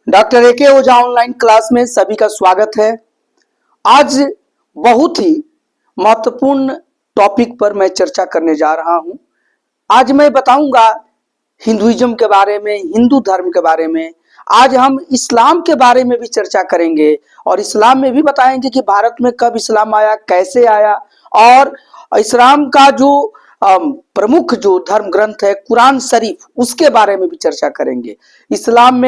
Doctor एके ओझा online class में सभी का स्वागत है। आज बहुत ही महत्वपूर्ण टॉपिक पर मैं चर्चा करने जा रहा हूं। आज मैं बताऊंगा हिंदुइज्म के बारे में, हिंदू धर्म के बारे में। आज हम इस्लाम के बारे में भी चर्चा करेंगे और इस्लाम में भी बताएंगे कि भारत में कब इस्लाम आया, कैसे आया, और इस्लाम का जो प्रमुख जो धर्म ग्रंथ है कुरान शरीफ, उसके बारे में भी चर्चा करेंगे। इस्लाम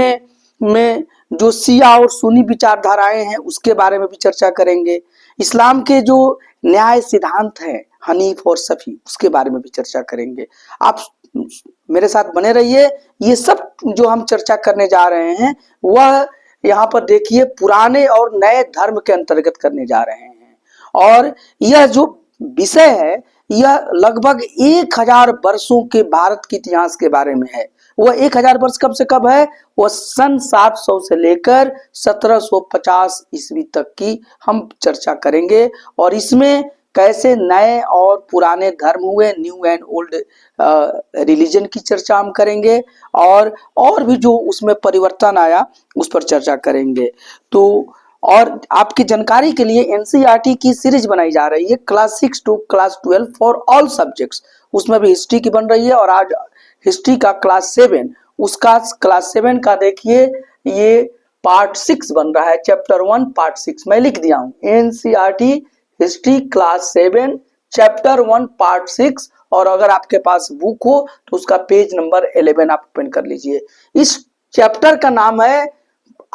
में जो शिया और सुन्नी विचारधाराएं हैं उसके बारे में भी चर्चा करेंगे। इस्लाम के जो न्याय सिद्धांत हैं हनीफ और सफी, उसके बारे में भी चर्चा करेंगे। आप मेरे साथ बने रहिए। ये सब जो हम चर्चा करने जा रहे हैं वह यहाँ पर देखिए पुराने और नए धर्म के अंतर्गत करने जा रहे हैं। और यह जो विषय है यह लगभग 1000 वर्षों के भारत के इतिहास के बारे में है। वह 1000 वर्ष कब से कब है? वह सन 700 से लेकर 1750 ईस्वी तक की हम चर्चा करेंगे और इसमें कैसे नए और पुराने धर्म हुए, न्यू एंड ओल्ड रिलीजन की चर्चा हम करेंगे और भी जो उसमें परिवर्तन आया उस पर चर्चा करेंगे। तो और आपकी जानकारी के लिए एनसीईआरटी की सीरीज बनाई जा रही है class 6 to class 12 for all subjects. उसमें भी हिस्ट्री की बन रही है और आज हिस्ट्री का क्लास 7, उसका क्लास 7 का देखिए ये पार्ट 6 बन रहा है, चैप्टर 1 पार्ट 6 मैं लिख दिया हूं, NCERT history class 7 chapter 1 part 6। और अगर आपके पास बुक हो तो उसका पेज नंबर 11 आप ओपन कर लीजिए। इस चैप्टर का नाम है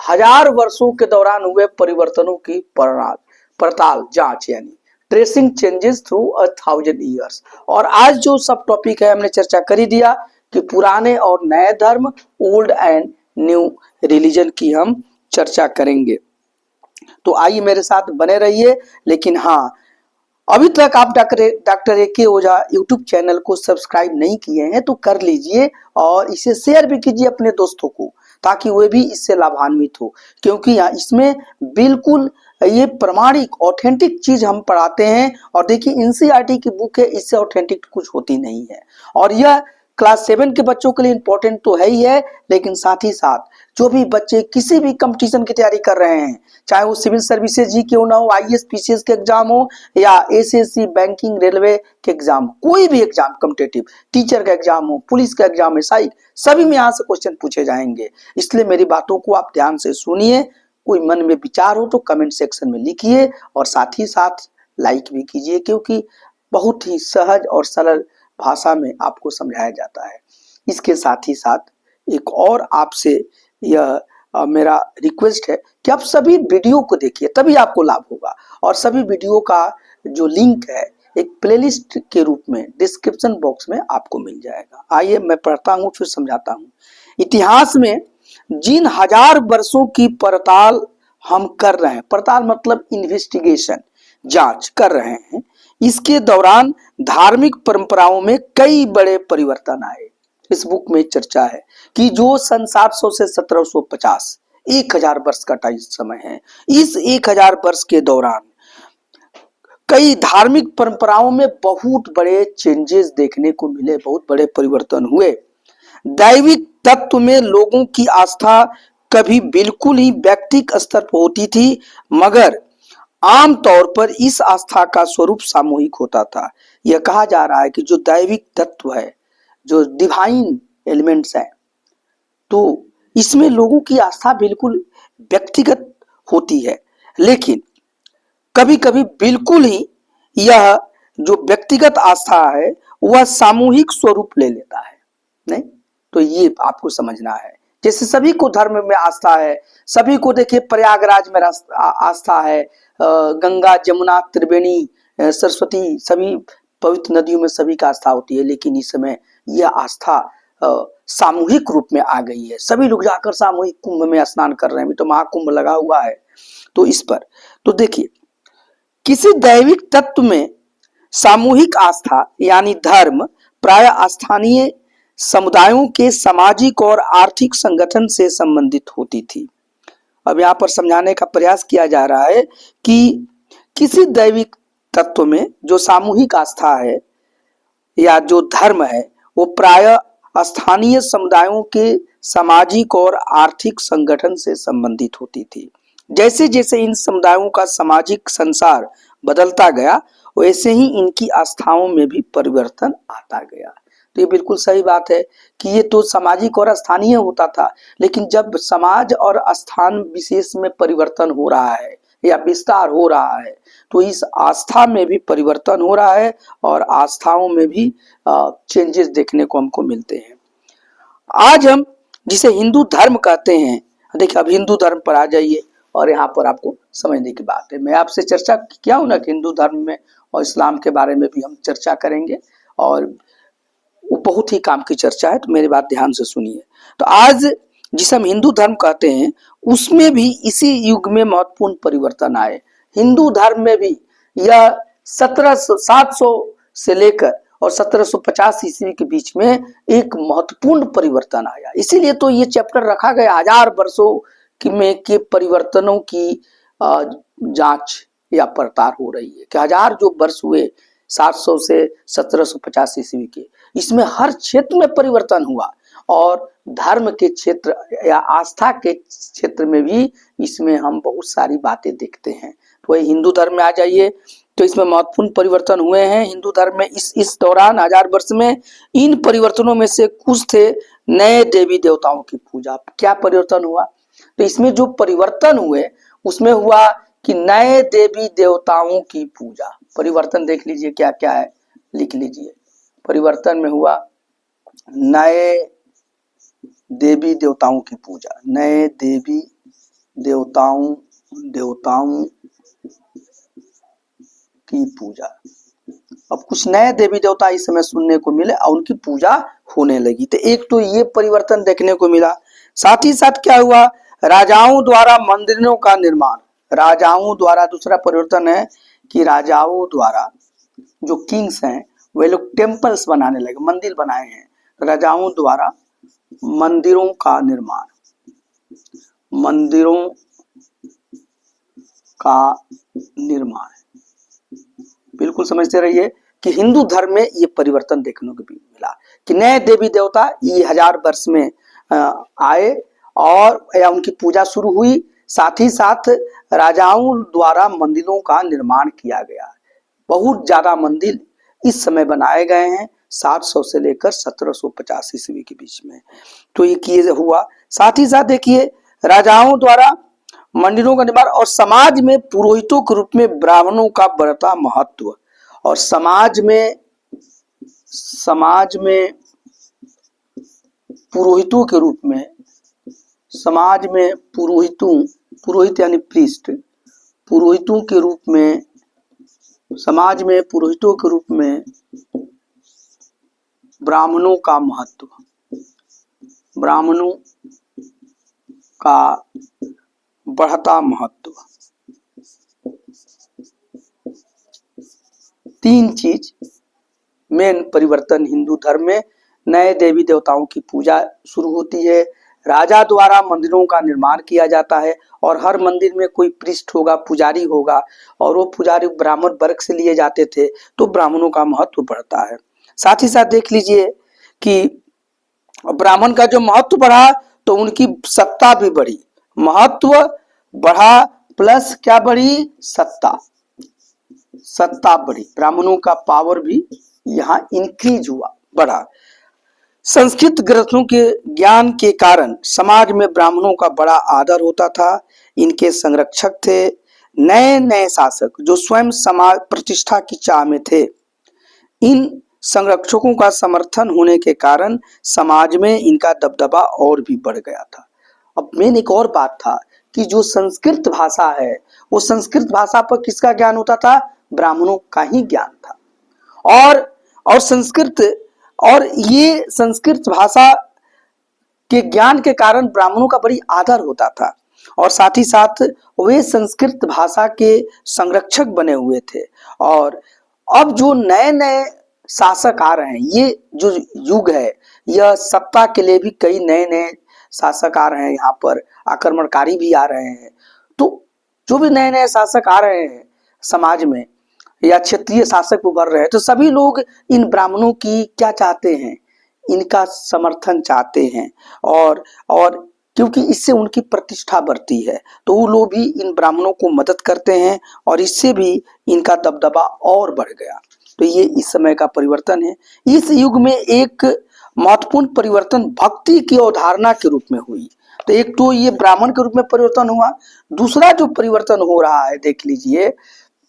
1000 वर्षों के दौरान हुए परिवर्तनों की पड़ताल जांच, यानी ट्रेसिंग चेंजेस थ्रू 1000 ईयर्स। और आज जो सब टॉपिक है हमने चर्चा कर ही दिया कि पुराने और नए धर्म, ओल्ड एंड न्यू रिलीजन की हम चर्चा करेंगे। तो आइए मेरे साथ बने रहिए। लेकिन हाँ, अभी तक आप डॉक्टर एके ओझा यूट्यूब चैनल को सब्सक्राइब नहीं किए हैं तो कर लीजिए और इसे शेयर भी कीजिए अपने दोस्तों को, ताकि वे भी इससे लाभान्वित हो। क्योंकि यहाँ इसमें बिल्कुल ये प्रमाणिक ऑथेंटिक चीज हम पढ़ाते हैं। और देखिए एनसीईआरटी की बुक है, इससे ऑथेंटिक कुछ होती नहीं है। और यह क्लास 7 के बच्चों के लिए इंपॉर्टेंट तो है ही है, लेकिन साथ ही साथ जो भी बच्चे किसी भी कंपटीशन की तैयारी कर रहे हैं, चाहे वो सिविल सर्विसेज जी क्यों ना हो, आईएएस पीसीएस के एग्जाम हो या एसएससी बैंकिंग रेलवे के एग्जाम, कोई भी एग्जाम कॉम्पिटिटिव, टीचर का एग्जाम हो, पुलिस का एग्जाम है, सभी में यहाँ से क्वेश्चन पूछे जाएंगे। इसलिए मेरी बातों को आप ध्यान से सुनिए। कोई मन में विचार हो तो कमेंट सेक्शन में लिखिए और साथ ही साथ लाइक भी कीजिए, क्योंकि बहुत ही सहज और सरल भाषा में आपको समझाया जाता है। इसके साथ ही साथ एक और आपसे यह मेरा रिक्वेस्ट है कि आप सभी वीडियो को देखिए, तभी आपको लाभ होगा। और सभी वीडियो का जो लिंक है एक प्लेलिस्ट के रूप में डिस्क्रिप्शन बॉक्स में आपको मिल जाएगा। आइए मैं पढ़ता हूँ फिर समझाता हूँ। इतिहास में जिन 1000 वर्षों की पड़ताल हम कर रहे हैं, पड़ताल मतलब इन्वेस्टिगेशन, जांच कर रहे हैं, इसके दौरान धार्मिक परंपराओं में कई बड़े परिवर्तन आए। इस बुक में चर्चा है कि जो सन 700 से 1750 1000 वर्ष का टाइम समय है, इस 1000 वर्ष के दौरान कई धार्मिक परंपराओं में बहुत बड़े चेंजेस देखने को मिले, बहुत बड़े परिवर्तन हुए। दैविक तत्व में लोगों की आस्था कभी बिल्कुल ही व्यक्तिगत स्तर पर होती थी, मगर आमतौर पर इस आस्था का स्वरूप सामूहिक होता था। यह कहा जा रहा है कि जो दैविक तत्व है, जो डिवाइन एलिमेंट्स है, तो इसमें लोगों की आस्था बिल्कुल व्यक्तिगत होती है, लेकिन कभी कभी बिल्कुल ही यह जो व्यक्तिगत आस्था है वह सामूहिक स्वरूप ले लेता है। नहीं तो ये आपको समझना है। जैसे सभी को धर्म में आस्था है, सभी को देखिए प्रयागराज में आस्था है, गंगा जमुना त्रिवेणी सरस्वती सभी पवित्र नदियों में सभी का आस्था होती है, लेकिन इस समय यह आस्था सामूहिक रूप में आ गई है। सभी लोग जाकर सामूहिक कुंभ में स्नान कर रहे हैं, तो महाकुंभ लगा हुआ है। तो इस पर तो देखिए, किसी दैविक तत्व में सामूहिक आस्था यानी धर्म प्रायः स्थानीय समुदायों के सामाजिक और आर्थिक संगठन से संबंधित होती थी। अब यहाँ पर समझाने का प्रयास किया जा रहा है कि किसी दैविक तत्व में जो सामूहिक आस्था है या जो धर्म है वो प्रायः स्थानीय समुदायों के सामाजिक और आर्थिक संगठन से संबंधित होती थी। जैसे जैसे इन समुदायों का सामाजिक संसार बदलता गया, वैसे ही इनकी आस्थाओं में भी परिवर्तन आता गया। तो ये बिल्कुल सही बात है कि ये तो सामाजिक और स्थानीय होता था, लेकिन जब समाज और स्थान विशेष में परिवर्तन हो रहा है या विस्तार हो रहा है, तो इस आस्था में भी परिवर्तन हो रहा है और आस्थाओं में भी चेंजेस देखने को हमको मिलते हैं। आज हम जिसे हिंदू धर्म कहते हैं, देखिए अब हिंदू धर्म पर आ जाइए और यहाँ पर आपको समझने की बात है। मैं आपसे चर्चा किया हूं ना कि हिंदू धर्म में और इस्लाम के बारे में भी हम चर्चा करेंगे, और वो बहुत ही काम की चर्चा है, तो मेरी बात ध्यान से सुनिए। तो आज जिसे हम हिंदू धर्म कहते हैं, उसमें भी इसी युग में महत्वपूर्ण परिवर्तन आए। हिंदू धर्म में भी यह 700 से लेकर और 1750 ईस्वी के बीच में एक महत्वपूर्ण परिवर्तन आया। इसीलिए तो ये चैप्टर रखा गया, 1000 वर्षों में के परिवर्तनों की जांच या पड़ताल हो रही है कि 1000 जो वर्ष हुए 700 से 1750 ईस्वी के, इसमें हर क्षेत्र में परिवर्तन हुआ, और धर्म के क्षेत्र या आस्था के क्षेत्र में भी इसमें हम बहुत सारी बातें देखते हैं। तो वही हिंदू धर्म में आ जाइए, तो इसमें महत्वपूर्ण परिवर्तन हुए हैं हिंदू धर्म में इस दौरान 1000 वर्ष में। इन परिवर्तनों में से कुछ थे नए देवी देवताओं की पूजा। क्या परिवर्तन हुआ? तो इसमें जो परिवर्तन हुए उसमें हुआ कि नए देवी देवताओं की पूजा। परिवर्तन देख लीजिए क्या क्या है, लिख लीजिए। परिवर्तन में हुआ नए देवी देवताओं की पूजा, नए देवी देवताओं की पूजा। अब कुछ नए देवी देवता इस समय सुनने को मिले और उनकी पूजा होने लगी। तो एक तो ये परिवर्तन देखने को मिला। साथ ही साथ क्या हुआ, राजाओं द्वारा मंदिरों का निर्माण। राजाओं द्वारा दूसरा परिवर्तन है कि राजाओं द्वारा, जो किंग्स हैं वे लोग टेम्पल्स बनाने लगे, मंदिर बनाए हैं। राजाओं द्वारा मंदिरों का निर्माण, मंदिरों का निर्माण। बिल्कुल समझते रहिए कि हिंदू धर्म में ये परिवर्तन देखने को भी मिला कि नए देवी देवता ये 1000 वर्ष में आए और या उनकी पूजा शुरू हुई। साथ ही साथ राजाओं द्वारा मंदिरों का निर्माण किया गया। बहुत ज्यादा मंदिर इस समय बनाए गए हैं, 700 से लेकर 1750 ईस्वी के बीच में। तो ये किए हुआ। साथ ही साथ देखिए राजाओं द्वारा मंदिरों का निर्माण और समाज में पुरोहितों के रूप में ब्राह्मणों का बढ़ता महत्व, और समाज में पुरोहितों के रूप में, समाज में पुरोहित यानी प्रीस्ट, पुरोहितों के रूप में, समाज में पुरोहितों के रूप में ब्राह्मणों का महत्व, ब्राह्मणों का बढ़ता महत्व। 3 चीज मेन परिवर्तन हिंदू धर्म में। नए देवी देवताओं की पूजा शुरू होती है, राजा द्वारा मंदिरों का निर्माण किया जाता है, और हर मंदिर में कोई पृष्ठ होगा, पुजारी होगा, और वो पुजारी ब्राह्मण वर्ग से लिए जाते थे, तो ब्राह्मणों का महत्व बढ़ता है। साथ ही साथ देख लीजिए कि ब्राह्मण का जो महत्व बढ़ा तो उनकी सत्ता भी बढ़ी। महत्व बढ़ा प्लस क्या बढ़ी, सत्ता बढ़ी। ब्राह्मणों का पावर भी यहाँ इंक्रीज हुआ, बढ़ा। संस्कृत ग्रंथों के ज्ञान के कारण समाज में ब्राह्मणों का बड़ा आदर होता था। इनके संरक्षक थे नए नए शासक जो स्वयं समाज प्रतिष्ठा की चाह में थे। इन संरक्षकों का समर्थन होने के कारण समाज में इनका दबदबा और भी बढ़ गया था। अब मेन एक और बात था कि जो संस्कृत भाषा है, वो संस्कृत भाषा पर किसका ज्ञान होता था, ब्राह्मणों का ही ज्ञान था। और संस्कृत, और ये संस्कृत भाषा के ज्ञान के कारण ब्राह्मणों का बड़ी आदर होता था, और साथ ही साथ वे संस्कृत भाषा के संरक्षक बने हुए थे। और अब जो नए नए शासक आ रहे हैं, ये जो युग है, यह सत्ता के लिए भी कई नए नए शासक आ रहे हैं, यहाँ पर आक्रमणकारी भी आ रहे हैं। तो जो भी नए नए शासक आ रहे हैं समाज में, या क्षेत्रीय शासक उभर रहे हैं, तो सभी लोग इन ब्राह्मणों की क्या चाहते हैं इनका समर्थन चाहते हैं और क्योंकि इससे उनकी प्रतिष्ठा बढ़ती है, तो वो लोग भी इन ब्राह्मणों को मदद करते हैं और इससे भी इनका दबदबा और बढ़ गया। तो ये इस समय का परिवर्तन है। इस युग में एक महत्वपूर्ण परिवर्तन भक्ति की अवधारणा के रूप में हुई। तो एक तो ये ब्राह्मण के रूप में परिवर्तन हुआ, दूसरा जो परिवर्तन हो रहा है देख लीजिए,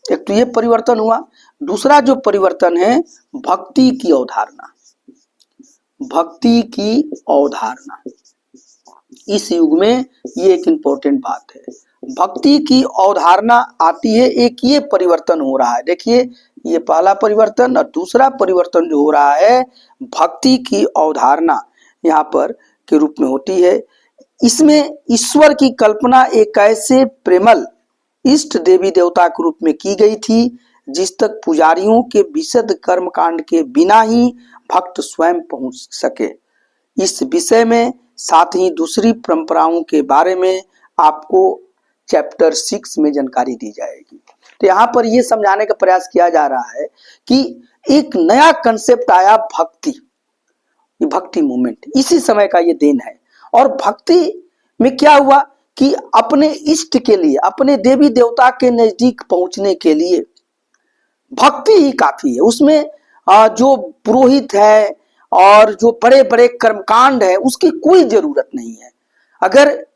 एक तो ये परिवर्तन हुआ, दूसरा जो परिवर्तन है भक्ति की अवधारणा। भक्ति की अवधारणा इस युग में ये एक इंपॉर्टेंट बात है। भक्ति की अवधारणा आती है, एक ये परिवर्तन हो रहा है। देखिए ये पहला परिवर्तन और दूसरा परिवर्तन जो हो रहा है भक्ति की अवधारणा यहाँ पर के रूप में होती है। इसमें ईश्वर की कल्पना एक ऐसे प्रेमल इष्ट देवी देवता के रूप में की गई थी जिस तक पुजारियों के विशद कर्म कांड के बिना ही भक्त स्वयं पहुंच सके। इस विषय में साथ ही दूसरी परंपराओं के बारे में आपको चैप्टर 6 में जानकारी दी जाएगी। तो यहाँ पर यह समझाने का प्रयास किया जा रहा है कि एक नया कंसेप्ट आया भक्ति, भक्ति मूवमेंट इसी समय का ये देन है। और भक्ति में क्या हुआ कि अपने इष्ट के लिए, अपने देवी देवता के नजदीक पहुंचने के लिए भक्ति ही काफी है। उसमें जो पुरोहित है और जो बड़े बड़े कर्मकांड है उसकी कोई जरूरत नहीं है। अगर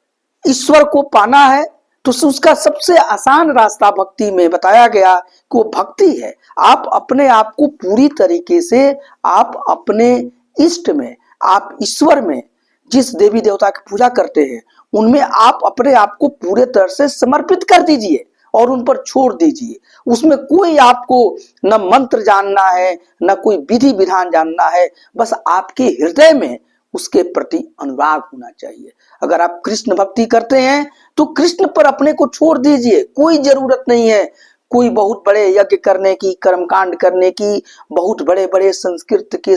ईश्वर को पाना है तो उसका सबसे आसान रास्ता भक्ति में बताया गया कि वो भक्ति है। आप अपने आप को पूरी तरीके से, आप अपने इष्ट में, आप ईश्वर में जिस देवी देवता की पूजा करते हैं उनमें आप अपने आप को पूरे तरह से समर्पित कर दीजिए और उन पर छोड़ दीजिए। उसमें कोई आपको न मंत्र जानना है न कोई विधि विधान जानना है, बस आपके हृदय में उसके प्रति अनुराग होना चाहिए। अगर आप कृष्ण भक्ति करते हैं तो कृष्ण पर अपने को छोड़ दीजिए। कोई जरूरत नहीं है कोई बहुत बड़े यज्ञ करने की, कर्मकांड करने की, बहुत बड़े बड़े संस्कृत के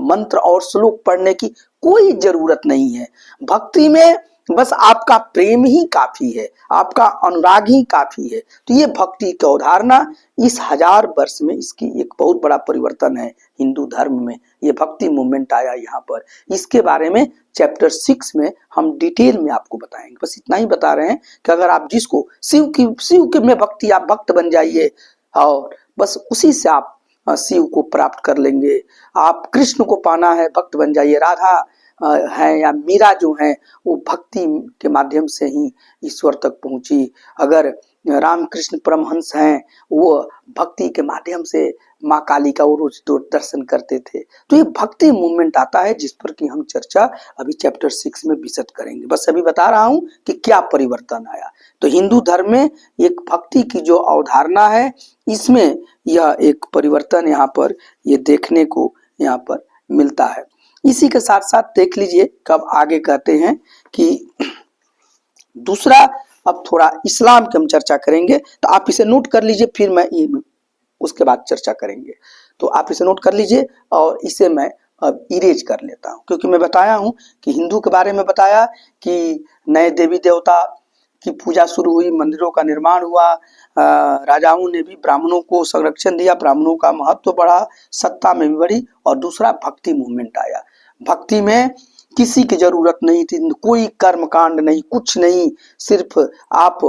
मंत्र और श्लोक पढ़ने की कोई जरूरत नहीं है। भक्ति में बस आपका प्रेम ही काफी है, आपका अनुराग ही काफी है। तो ये भक्ति की अवधारणा इस 1000 वर्ष में इसकी एक बहुत बड़ा परिवर्तन है हिंदू धर्म में। ये भक्ति मूवमेंट आया यहाँ पर। इसके बारे में चैप्टर 6 में हम डिटेल में आपको बताएंगे। बस इतना ही बता रहे हैं कि अगर आप जिसको शिव के में भक्ति, आप भक्त बन जाइए और बस उसी से आप शिव को प्राप्त कर लेंगे। आप कृष्ण को पाना है, भक्त बन जाइए। राधा है या मीरा जो है वो भक्ति के माध्यम से ही ईश्वर तक पहुंची। अगर रामकृष्ण परमहंस हैं वो भक्ति के माध्यम से माँ काली का वो रोज दर्शन करते थे। तो ये भक्ति मूवमेंट आता है जिस पर कि हम चर्चा अभी चैप्टर 6 में विशद करेंगे। बस अभी बता रहा हूं कि क्या परिवर्तन आया। तो हिंदू धर्म में एक भक्ति की जो अवधारणा है इसमें यह एक परिवर्तन यहाँ पर ये देखने को यहाँ पर मिलता है। इसी के साथ साथ देख लीजिए कब आगे कहते हैं कि दूसरा अब थोड़ा इस्लाम की हम चर्चा करेंगे। तो आप इसे नोट कर लीजिए, फिर मैं उसके बाद चर्चा करेंगे। तो आप इसे नोट कर लीजिए और इसे मैं अब इरेज कर लेता हूं, क्योंकि मैं बताया हूं कि हिंदू के बारे में बताया कि नए देवी देवता की पूजा शुरू हुई, मंदिरों का निर्माण हुआ, राजाओं ने भी ब्राह्मणों को संरक्षण दिया, ब्राह्मणों का महत्व बढ़ा, सत्ता में भी बढ़ी। और दूसरा भक्ति मूवमेंट आया। भक्ति में किसी की जरूरत नहीं थी, कोई कर्मकांड नहीं, कुछ नहीं, सिर्फ आप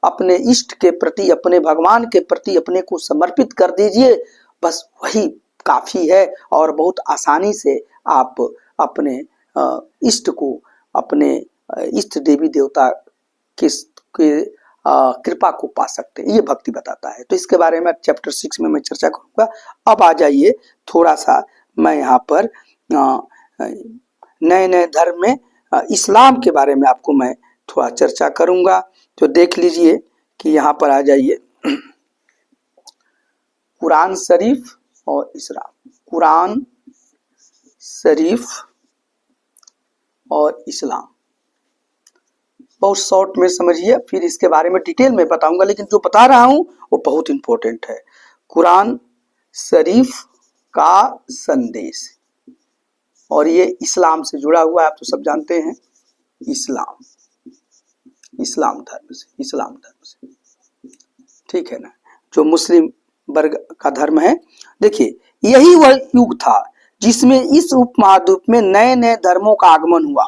अपने इष्ट के प्रति, अपने भगवान के प्रति अपने को समर्पित कर दीजिए, बस वही काफी है। और बहुत आसानी से आप अपने इष्ट को, अपने इष्ट देवी देवता के कृपा को पा सकते हैं। ये भक्ति बताता है। तो इसके बारे में चैप्टर 6 में मैं चर्चा करूंगा। अब आ जाइए थोड़ा सा मैं यहाँ पर नए नए धर्म में इस्लाम के बारे में आपको मैं थोड़ा चर्चा करूंगा। तो देख लीजिए कि यहाँ पर आ जाइए कुरान शरीफ और इस्लाम। कुरान शरीफ और इस्लाम बहुत शॉर्ट में समझिए, फिर इसके बारे में डिटेल में बताऊंगा, लेकिन जो बता रहा हूं वो बहुत इंपॉर्टेंट है। कुरान शरीफ का संदेश, और ये इस्लाम से जुड़ा हुआ है, आप तो सब जानते हैं। इस्लाम धर्म से ठीक है ना, जो मुस्लिम वर्ग का धर्म है। देखिए यही वह युग था जिसमें इस उपमहाद्वीप में नए नए धर्मों का आगमन हुआ।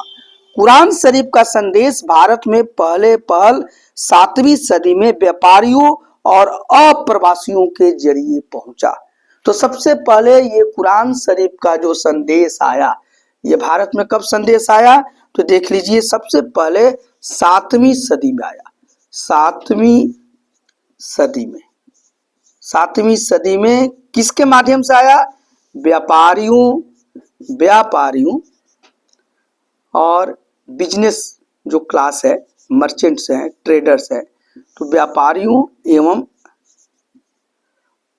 कुरान शरीफ का संदेश भारत में पहले पहल 7वीं सदी में व्यापारियों और अप्रवासियों के जरिए पहुंचा। तो सबसे पहले ये कुरान शरीफ का जो संदेश आया, ये भारत में कब संदेश आया? तो देख लीजिए, सबसे पहले 7वीं सदी में आया। 7वीं सदी में, 7वीं सदी में किसके माध्यम से आया? व्यापारियों और बिजनेस जो क्लास है, मर्चेंट्स हैं, ट्रेडर्स हैं, तो व्यापारियों एवं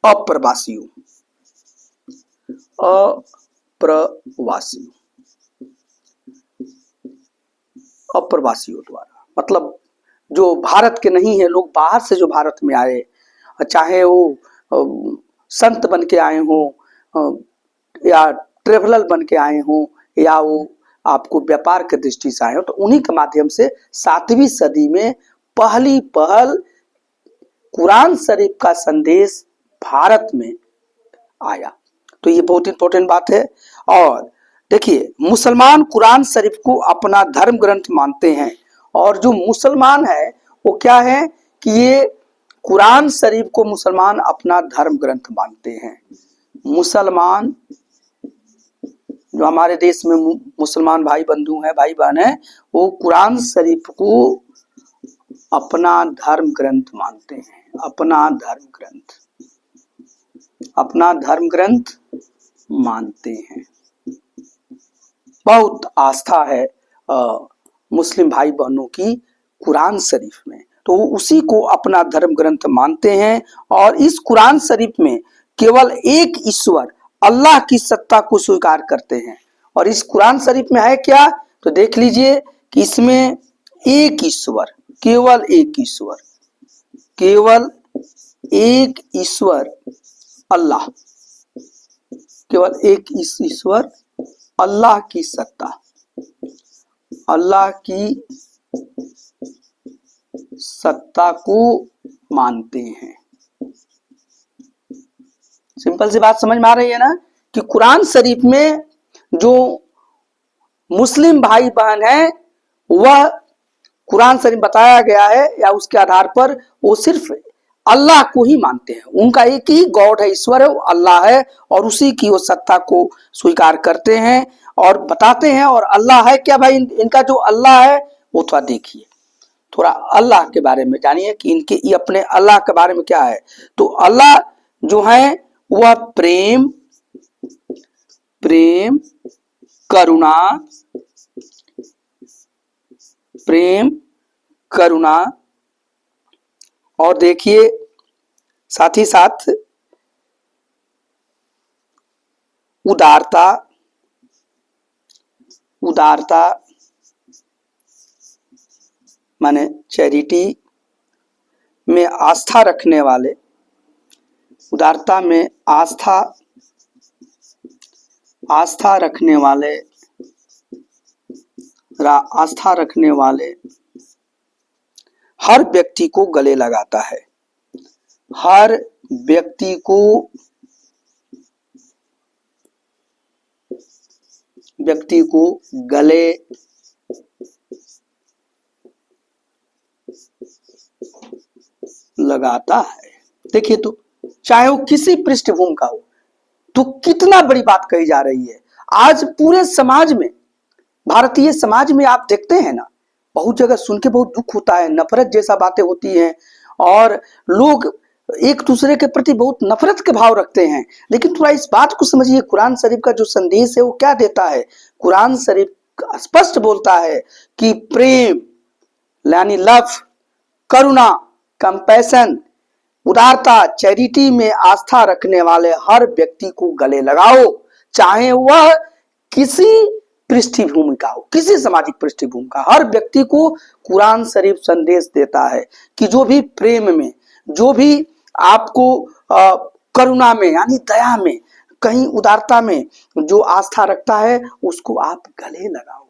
अप्रवासियों द्वारा, मतलब जो भारत के नहीं है, लोग बाहर से जो भारत में आए, चाहे वो संत बन के आए हों या ट्रेवलर बन के आए हों या वो आपको व्यापार के दृष्टि से आए हो, तो उन्हीं के माध्यम से 7वीं सदी में पहली पहल कुरान शरीफ का संदेश भारत में आया। तो ये बहुत इंपॉर्टेंट बात है। और देखिए, मुसलमान कुरान शरीफ को अपना धर्म ग्रंथ मानते हैं, और जो मुसलमान है वो क्या है कि ये कुरान शरीफ को मुसलमान अपना धर्म ग्रंथ मानते हैं। मुसलमान जो हमारे देश में मुसलमान भाई बंधु हैं, भाई बहन हैं, वो कुरान शरीफ को अपना धर्म ग्रंथ मानते हैं। अपना धर्म ग्रंथ मानते हैं। बहुत आस्था है मुस्लिम भाई बहनों की कुरान शरीफ में, तो वो उसी को अपना धर्म ग्रंथ मानते हैं। और इस कुरान शरीफ में केवल एक ईश्वर अल्लाह की सत्ता को स्वीकार करते हैं। और इस कुरान शरीफ में है क्या? तो देख लीजिए कि इसमें एक ईश्वर, केवल एक ईश्वर अल्लाह, केवल एक ईश्वर अल्लाह की सत्ता, अल्लाह की सत्ता को मानते हैं। सिंपल सी बात समझ में आ रही है ना कि कुरान शरीफ में जो मुस्लिम भाई बहन है, वह कुरान शरीफ बताया गया है या उसके आधार पर वो सिर्फ अल्लाह को ही मानते हैं। उनका एक ही गॉड है, ईश्वर है, वो अल्लाह है, और उसी की वो सत्ता को स्वीकार करते हैं और बताते हैं। और अल्लाह है क्या भाई? इनका जो अल्लाह है वो थोड़ा देखिए, थोड़ा अल्लाह के बारे में जानिए कि इनके ये अपने अल्लाह के बारे में क्या है। तो अल्लाह जो है वह प्रेम, करुणा और देखिए साथ ही साथ उदारता माने चैरिटी में आस्था रखने वाले, उदारता में आस्था रखने वाले हर व्यक्ति को गले लगाता है। हर व्यक्ति को गले लगाता है। देखिए, तो चाहे वो किसी पृष्ठभूमि का हो, तो कितना बड़ी बात कही जा रही है। आज पूरे समाज में, भारतीय समाज में आप देखते हैं ना, बहुत जगह सुन के बहुत दुख होता है, नफरत जैसा बातें होती हैं और लोग एक दूसरे के प्रति बहुत नफरत के भाव रखते हैं। लेकिन थोड़ा इस बात को समझिए, कुरान शरीफ का जो संदेश है वो क्या देता है। कुरान शरीफ स्पष्ट बोलता है कि प्रेम यानी लव, करुणा कंपैशन, उदारता चैरिटी में आस्था रखने वाले हर व्यक्ति को गले लगाओ, चाहे वह किसी पृष्ठभूमि का हो, किसी सामाजिक पृष्ठभूमि का। हर व्यक्ति को कुरान शरीफ संदेश देता है कि जो भी प्रेम में, जो भी आपको करुणा में यानी दया में, कहीं उदारता में जो आस्था रखता है, उसको आप गले लगाओ।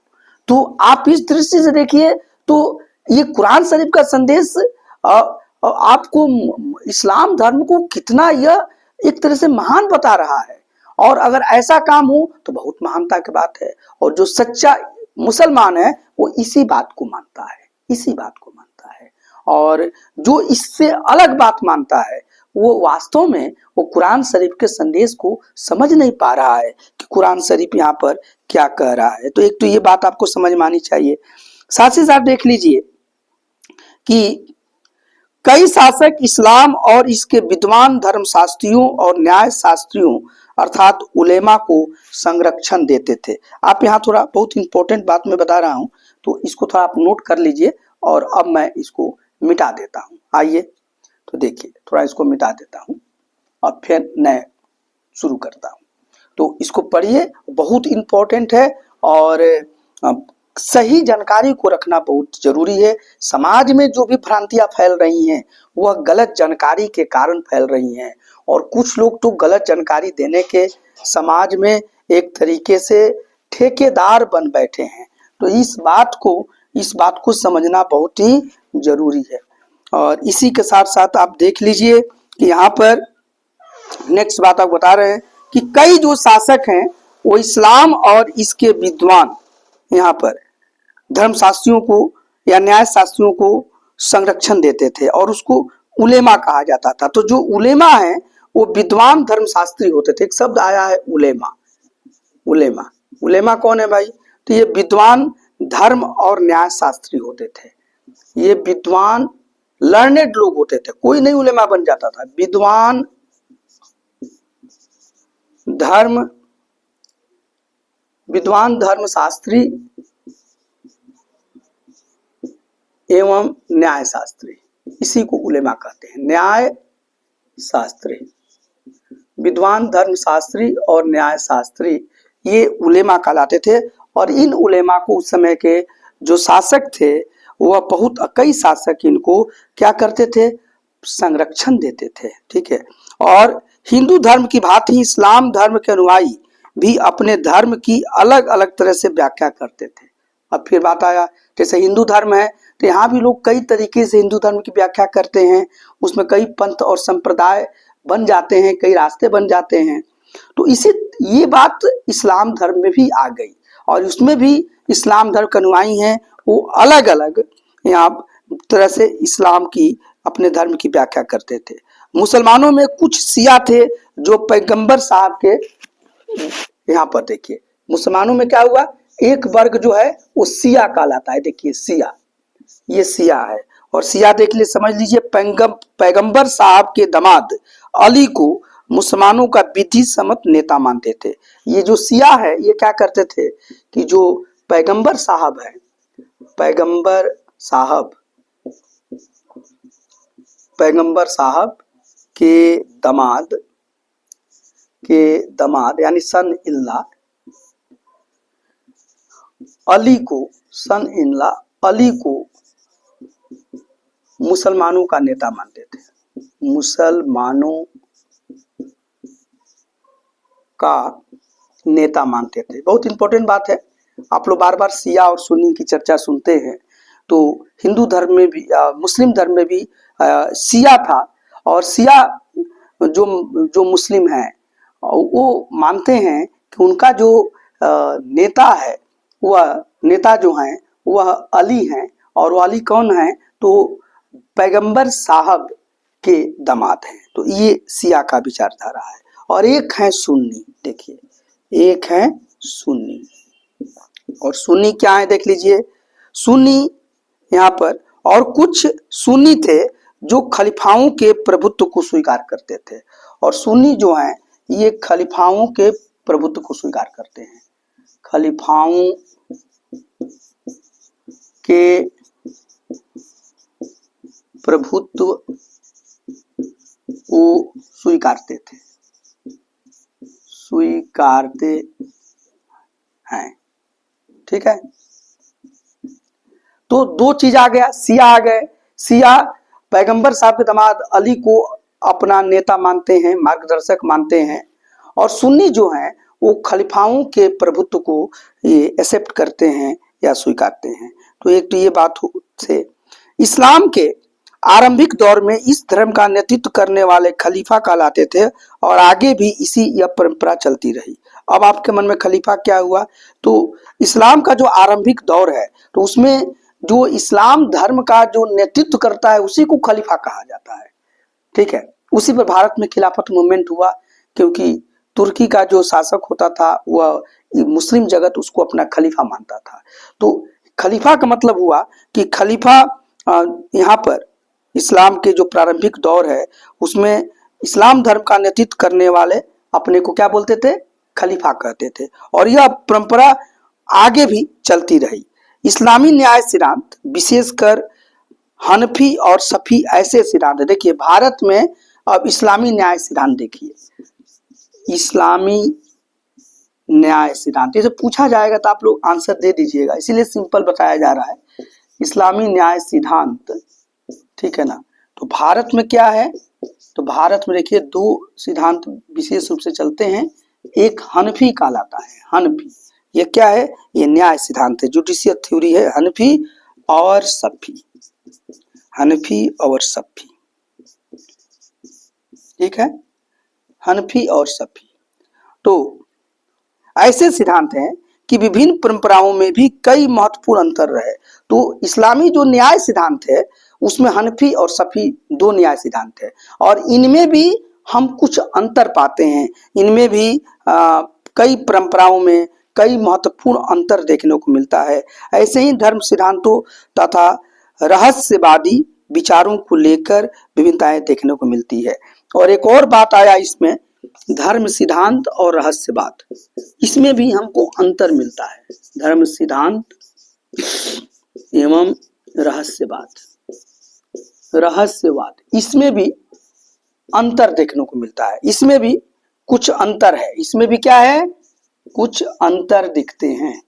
तो आप इस दृष्टि से देखिए, तो ये कुरान शरीफ का संदेश आपको इस्लाम धर्म को कितना यह एक तरह से महान बता रहा है। और अगर ऐसा काम हो तो बहुत महानता की बात है। और जो सच्चा मुसलमान है वो इसी बात को मानता है, इसी बात को मानता है। और जो इससे अलग बात मानता है वो वास्तव में वो कुरान शरीफ के संदेश को समझ नहीं पा रहा है कि कुरान शरीफ यहाँ पर क्या कह रहा है। तो एक तो ये बात आपको समझ में आनी चाहिए। साथ ही साथ देख लीजिए कि कई शासक इस्लाम और इसके विद्वान धर्मशास्त्रियों और न्याय शास्त्रियों अर्थात उलेमा को संरक्षण देते थे। आप यहाँ थोड़ा बहुत इंपॉर्टेंट बात मैं बता रहा हूँ, तो इसको थोड़ा आप नोट कर लीजिए। और अब मैं इसको मिटा देता हूँ। आइए तो देखिए, थोड़ा इसको मिटा देता हूँ और फिर नए शुरू करता हूँ। तो इसको पढ़िए, बहुत इंपॉर्टेंट है और सही जानकारी को रखना बहुत जरूरी है। समाज में जो भी भ्रांतियां फैल रही हैं वह गलत जानकारी के कारण फैल रही हैं, और कुछ लोग तो गलत जानकारी देने के समाज में एक तरीके से ठेकेदार बन बैठे हैं। तो इस बात को समझना बहुत ही जरूरी है। और इसी के साथ साथ आप देख लीजिए कि यहाँ पर नेक्स्ट बात आप बता रहे हैं कि कई जो शासक हैं वो इस्लाम और इसके विद्वान यहाँ पर धर्मशास्त्रियों को या न्याय शास्त्रियों को संरक्षण देते थे और उसको उलेमा कहा जाता था। तो जो उलेमा है वो विद्वान धर्मशास्त्री होते थे। एक शब्द आया है उलेमा, उलेमा, उलेमा कौन है भाई? तो ये विद्वान धर्म और न्याय शास्त्री होते थे। ये विद्वान लर्नेड लोग होते थे, कोई नहीं उलेमा बन जाता था। विद्वान धर्म शास्त्री एवं न्याय शास्त्री, इसी को उलेमा कहते हैं। न्याय शास्त्री, विद्वान धर्म शास्त्री और न्याय शास्त्री, ये उलेमा कहलाते थे। और इन उलेमा को उस समय के जो शासक थे वह कई शासक इनको क्या करते थे? संरक्षण देते थे। ठीक है। और हिंदू धर्म की भांति इस्लाम धर्म के अनुयायी भी अपने धर्म की अलग अलग तरह से व्याख्या करते थे। अब फिर बात आया, जैसे हिंदू धर्म है तो यहाँ भी लोग कई तरीके से हिंदू धर्म की व्याख्या करते हैं। उसमें कई पंथ और संप्रदाय बन जाते हैं, कई रास्ते बन जाते हैं। तो ये बात इस्लाम धर्म में भी आ गई, और उसमें भी इस्लाम धर्म के अनुयायी हैं वो अलग अलग यहाँ तरह से इस्लाम की अपने धर्म की व्याख्या करते थे। मुसलमानों में कुछ शिया थे जो पैगंबर साहब के, यहाँ पर देखिए मुसलमानों में क्या हुआ, एक वर्ग जो है वो शिया कहलाता है। देखिए शिया, ये शिया है। और शिया देख लीजिए, समझ लीजिए, पैगंबर साहब के दामाद अली को मुसलमानों का विधि सम्मत नेता मानते थे। ये जो शिया है ये क्या करते थे कि जो पैगंबर साहब है, पैगंबर साहब के दामाद यानी सन इल्ला अली को मुसलमानों का नेता मानते थे। मुसलमानों का नेता मानते थे। बहुत इंपॉर्टेंट बात है। आप लोग बार बार शिया और सुन्नी की चर्चा सुनते हैं, तो हिंदू धर्म में भी मुस्लिम धर्म में भी शिया था। और शिया जो मुस्लिम हैं वो मानते हैं कि उनका जो नेता है, वह नेता जो हैं वह अली हैं। और वो अली कौन है? तो पैगंबर साहब के दामाद हैं। तो ये शिया का विचारधारा है। और एक है सुन्नी, देखिए एक है सुन्नी। और सुन्नी क्या है देख लीजिए, सुन्नी यहाँ पर, और कुछ सुन्नी थे जो खलीफाओं के प्रभुत्व को स्वीकार करते थे। और सुन्नी जो हैं ये खलीफाओं के प्रभुत्व को स्वीकार करते हैं, खलीफाओं के प्रभुत्व को स्वीकारते हैं। ठीक है। तो दो चीज आ गया, शिया आ गए। शिया पैगंबर साहब के दामाद अली को अपना नेता मानते हैं, मार्गदर्शक मानते हैं। और सुन्नी जो हैं वो खलीफाओं के प्रभुत्व को ये एक्सेप्ट करते हैं या स्वीकारते हैं। तो एक तो ये बात से इस्लाम के आरंभिक दौर में इस धर्म का नेतृत्व करने वाले खलीफा कहलाते थे और आगे भी इसी यह परंपरा चलती रही। अब आपके मन में खलीफा क्या हुआ, तो इस्लाम का जो आरंभिक दौर है तो उसमें जो इस्लाम धर्म का जो नेतृत्व करता है उसी को खलीफा कहा जाता है। ठीक है, उसी पर भारत में खिलाफत मूवमेंट हुआ, क्योंकि तुर्की का जो शासक होता था वह मुस्लिम जगत उसको अपना खलीफा मानता था। तो खलीफा का मतलब हुआ कि खलीफा यहाँ पर इस्लाम के जो प्रारंभिक दौर है उसमें इस्लाम धर्म का नेतृत्व करने वाले अपने को क्या बोलते थे, खलीफा कहते थे, और यह परंपरा आगे भी चलती रही। इस्लामी न्याय सिद्धांत विशेषकर हनफी और सफी ऐसे सिद्धांत, देखिए भारत में अब इस्लामी न्याय सिद्धांत देखिए, इस्लामी न्याय सिद्धांत ये जो पूछा जाएगा तो आप लोग आंसर दे दीजिएगा, इसीलिए सिंपल बताया जा रहा है इस्लामी न्याय सिद्धांत। ठीक है ना, तो भारत में क्या है, तो भारत में देखिए दो सिद्धांत विशेष रूप से चलते हैं, एक हनफी कहलाता है, हनफी ये क्या है, ये न्याय सिद्धांत है, जुडिशियल थ्योरी है, हनफी और सफी, हनफी और सफी। ठीक है, हनफी और सफी। तो ऐसे सिद्धांत हैं कि विभिन्न परंपराओं में भी कई महत्वपूर्ण अंतर रहे। तो इस्लामी जो न्याय सिद्धांत है उसमें हनफी और सफी दो न्याय सिद्धांत है, और इनमें भी हम कुछ अंतर पाते हैं, इनमें भी कई परंपराओं में कई महत्वपूर्ण अंतर देखने को मिलता है। ऐसे ही धर्म सिद्धांतों तथा रहस्यवादी विचारों को लेकर विभिन्नताएं देखने को मिलती है। और एक और बात आया इसमें, धर्म सिद्धांत और रहस्यवाद, इसमें भी हमको अंतर मिलता है, धर्म सिद्धांत एवं रहस्यवाद, रहस्यवाद इसमें भी अंतर देखने को मिलता है, इसमें भी कुछ अंतर है, इसमें भी क्या है, कुछ अंतर दिखते हैं,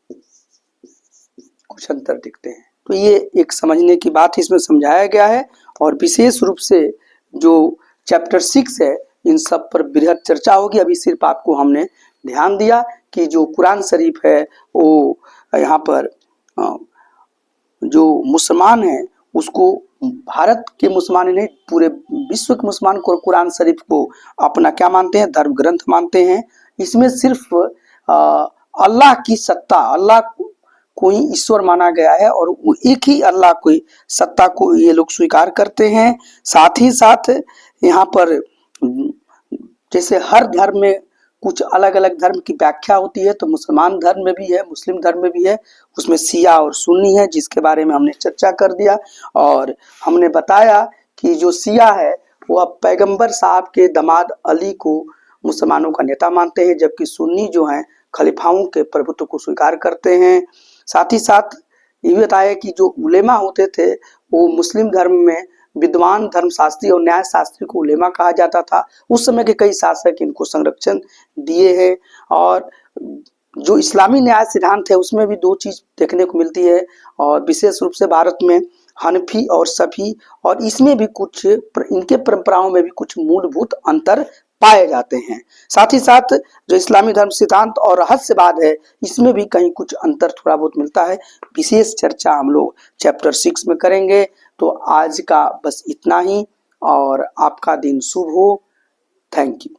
कुछ अंतर दिखते हैं। तो ये एक समझने की बात इसमें समझाया गया है, और विशेष रूप से जो चैप्टर 6 है इन सब पर बृहद चर्चा होगी। अभी सिर्फ आपको हमने ध्यान दिया कि जो कुरान शरीफ है वो यहाँ पर जो मुसलमान है उसको, भारत के मुसलमान नहीं पूरे विश्व के मुसलमान को कुरान शरीफ को अपना क्या मानते हैं, धर्म ग्रंथ मानते हैं। इसमें सिर्फ अल्लाह की सत्ता, अल्लाह को ही ईश्वर माना गया है और एक ही अल्लाह की सत्ता को ये लोग स्वीकार करते हैं। साथ ही साथ यहाँ पर जैसे हर धर्म में कुछ अलग अलग धर्म की व्याख्या होती है, तो मुसलमान धर्म में भी है, मुस्लिम धर्म में भी है, उसमें शिया और सुन्नी है, जिसके बारे में हमने चर्चा कर दिया। और हमने बताया कि जो शिया है वह पैगंबर साहब के दामाद अली को मुसलमानों का नेता मानते हैं, जबकि सुन्नी जो हैं खलीफाओं के प्रभुत्व को स्वीकार करते हैं। साथ ही साथ ये भी बताया कि जो उलेमा होते थे वो मुस्लिम धर्म में विद्वान, धर्मशास्त्री और न्याय शास्त्री को उलेमा कहा जाता था। उस समय के कई शासक इनको संरक्षण दिए हैं। और जो इस्लामी न्याय सिद्धांत है उसमें भी दो चीज देखने को मिलती है, और विशेष रूप से भारत में हनफी और सफी, और इसमें भी कुछ इनके परंपराओं में भी कुछ मूलभूत अंतर पाए जाते हैं। साथ ही साथ जो इस्लामी धर्म सिद्धांत और रहस्यवाद है इसमें भी कहीं कुछ अंतर थोड़ा बहुत मिलता है। विशेष चर्चा हम लोग चैप्टर 6 में करेंगे। तो आज का बस इतना ही, और आपका दिन शुभ हो। Thank you.